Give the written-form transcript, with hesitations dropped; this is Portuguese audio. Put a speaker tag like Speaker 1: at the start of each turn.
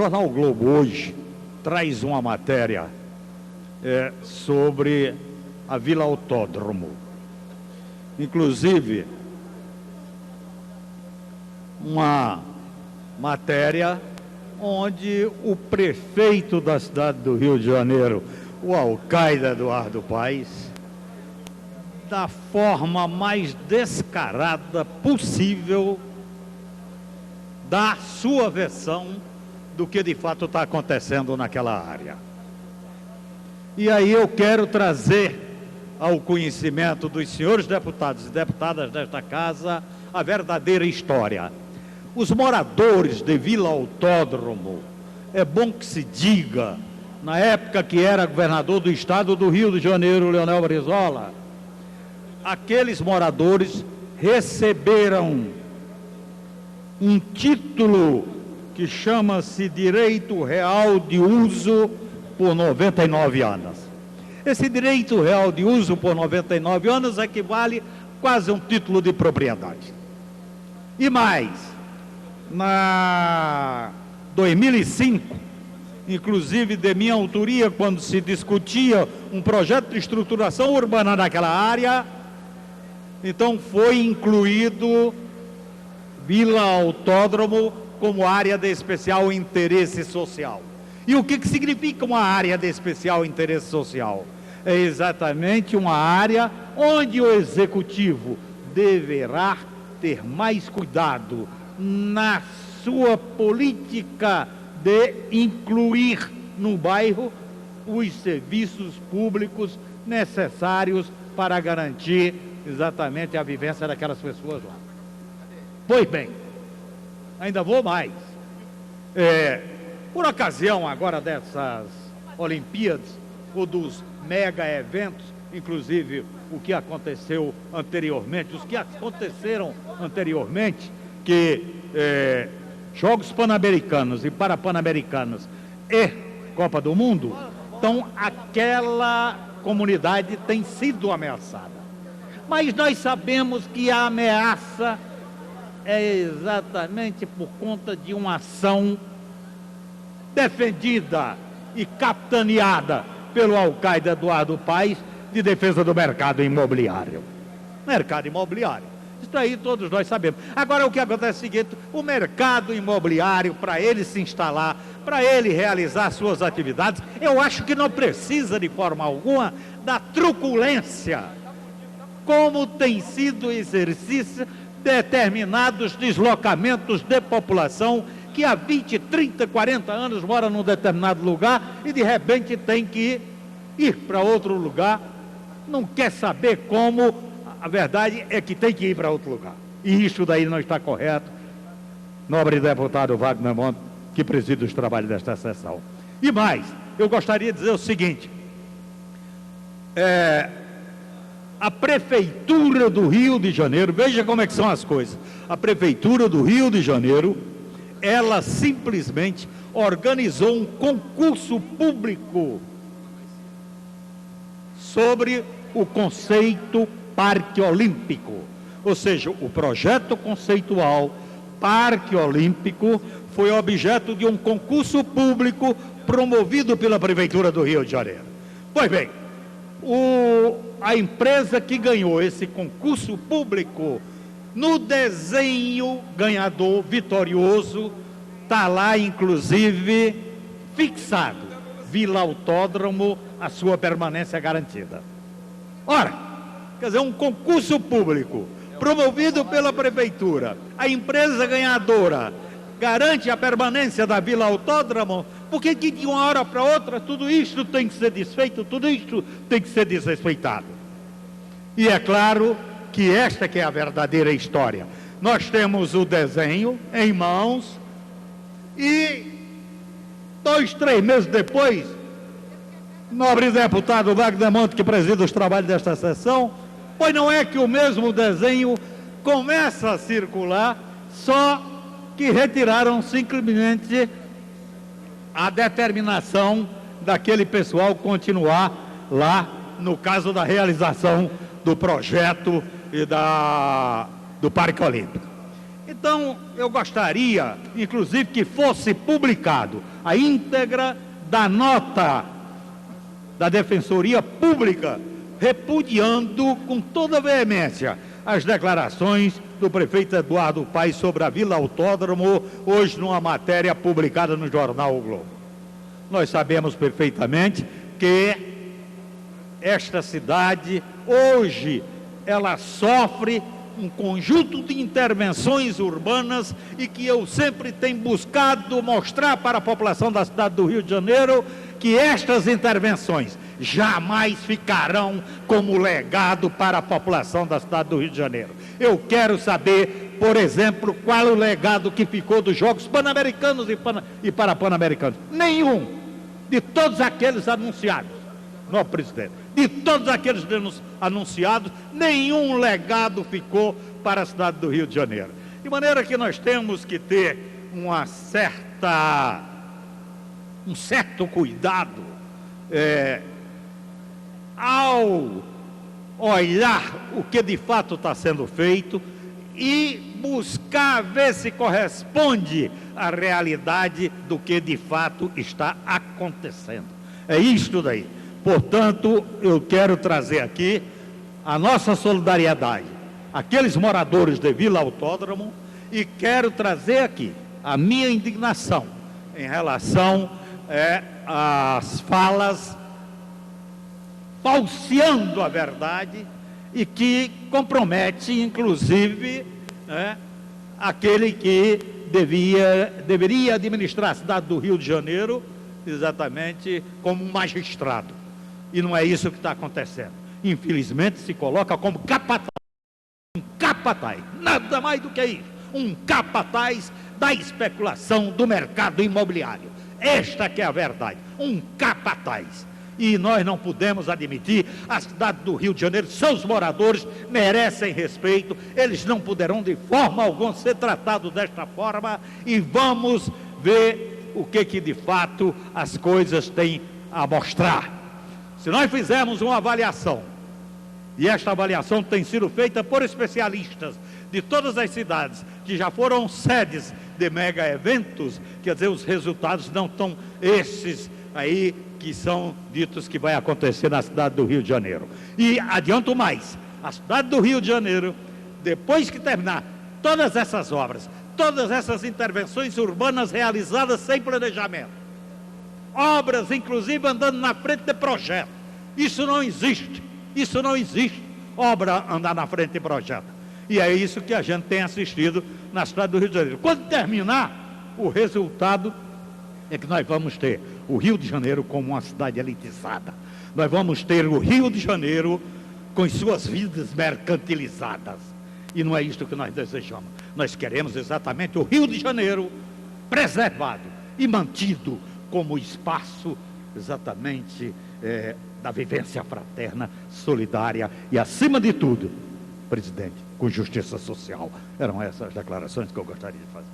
Speaker 1: O jornal O Globo hoje traz uma matéria sobre a Vila Autódromo. Inclusive, uma matéria onde o prefeito da cidade do Rio de Janeiro, o alcaide Eduardo Paes, da forma mais descarada possível, dá a sua versão do que de fato está acontecendo naquela área. E aí eu quero trazer ao conhecimento dos senhores deputados e deputadas desta casa a verdadeira história. Os moradores de Vila Autódromo, é bom que se diga, na época que era governador do estado do Rio de Janeiro, Leonel Brizola, aqueles moradores receberam um título que chama-se Direito Real de Uso por 99 anos. Esse direito real de uso por 99 anos equivale quase a um título de propriedade. E mais, na 2005, inclusive de minha autoria, quando se discutia um projeto de estruturação urbana naquela área, então foi incluído Vila Autódromo como área de especial interesse social. E o que significa uma área de especial interesse social? É exatamente uma área onde o executivo deverá ter mais cuidado na sua política de incluir no bairro os serviços públicos necessários para garantir exatamente a vivência daquelas pessoas lá. Pois bem, ainda vou mais. Por ocasião agora dessas Olimpíadas, ou dos mega eventos, inclusive o que aconteceu anteriormente, os que aconteceram anteriormente, que Jogos Pan-Americanos e Parapan-Americanos e Copa do Mundo, então aquela comunidade tem sido ameaçada. Mas nós sabemos que a ameaça é exatamente por conta de uma ação defendida e capitaneada pelo alcaide Eduardo Paes de defesa do mercado imobiliário. Mercado imobiliário. Isso aí todos nós sabemos. Agora o que acontece é o seguinte: o mercado imobiliário, para ele se instalar, para ele realizar suas atividades, eu acho que não precisa de forma alguma da truculência, como tem sido exercício determinados deslocamentos de população que há 20, 30, 40 anos mora num determinado lugar e de repente tem que ir para outro lugar, não quer saber como, a verdade é que tem que ir para outro lugar. E isso daí não está correto, nobre deputado Wagner Monte, que preside os trabalhos desta sessão. E mais, eu gostaria de dizer o seguinte: a Prefeitura do Rio de Janeiro, veja como é que são as coisas, a Prefeitura do Rio de Janeiro, ela simplesmente organizou um concurso público sobre o conceito Parque Olímpico, ou seja, o projeto conceitual Parque Olímpico foi objeto de um concurso público promovido pela Prefeitura do Rio de Janeiro. Pois bem, a empresa que ganhou esse concurso público, no desenho ganhador, vitorioso, está lá inclusive fixado, Vila Autódromo, a sua permanência garantida. Ora, quer dizer, um concurso público promovido pela Prefeitura, a empresa ganhadora garante a permanência da Vila Autódromo, porque de uma hora para outra tudo isso tem que ser desfeito, tudo isso tem que ser desrespeitado. E é claro que esta que é a verdadeira história. Nós temos o desenho em mãos e 2, 3 meses depois, nobre deputado Wagner Monte, que preside os trabalhos desta sessão, pois não é que o mesmo desenho começa a circular, só que retiraram simplesmente a determinação daquele pessoal continuar lá no caso da realização do projeto e do Parque Olímpico. Então, eu gostaria, inclusive, que fosse publicado a íntegra da nota da Defensoria Pública, repudiando com toda veemência as declarações do prefeito Eduardo Paes sobre a Vila Autódromo, hoje numa matéria publicada no jornal O Globo. Nós sabemos perfeitamente que esta cidade, hoje, ela sofre um conjunto de intervenções urbanas e que eu sempre tenho buscado mostrar para a população da cidade do Rio de Janeiro que estas intervenções jamais ficarão como legado para a população da cidade do Rio de Janeiro. Eu quero saber, por exemplo, qual é o legado que ficou dos Jogos Pan-Americanos e Parapan-Americanos. Nenhum de todos aqueles anunciados, não, presidente, de todos aqueles anunciados, nenhum legado ficou para a cidade do Rio de Janeiro. De maneira que nós temos que ter um certo cuidado ao olhar o que de fato está sendo feito e buscar ver se corresponde à realidade do que de fato está acontecendo. É isto daí. Portanto, eu quero trazer aqui a nossa solidariedade àqueles moradores de Vila Autódromo e quero trazer aqui a minha indignação em relação às falas falseando a verdade e que compromete, inclusive, aquele que deveria administrar a cidade do Rio de Janeiro exatamente como um magistrado. E não é isso que está acontecendo. Infelizmente, se coloca como capataz, um capataz, nada mais do que isso, um capataz da especulação do mercado imobiliário. Esta que é a verdade, um capataz. E nós não podemos admitir, a cidade do Rio de Janeiro, seus moradores merecem respeito, eles não poderão de forma alguma ser tratados desta forma e vamos ver o que de fato as coisas têm a mostrar. Se nós fizermos uma avaliação, e esta avaliação tem sido feita por especialistas de todas as cidades que já foram sedes de mega eventos, quer dizer, os resultados não estão esses aí que são ditos que vai acontecer na cidade do Rio de Janeiro. E adianto mais, a cidade do Rio de Janeiro, depois que terminar todas essas obras, todas essas intervenções urbanas realizadas sem planejamento, obras, inclusive, andando na frente de projeto. Isso não existe. Isso não existe. Obra andar na frente de projeto. E é isso que a gente tem assistido na cidade do Rio de Janeiro. Quando terminar, o resultado é que nós vamos ter o Rio de Janeiro como uma cidade elitizada. Nós vamos ter o Rio de Janeiro com as suas vidas mercantilizadas. E não é isto que nós desejamos. Nós queremos exatamente o Rio de Janeiro preservado e mantido como espaço exatamente da vivência fraterna, solidária e, acima de tudo, presidente, com justiça social. Eram essas as declarações que eu gostaria de fazer.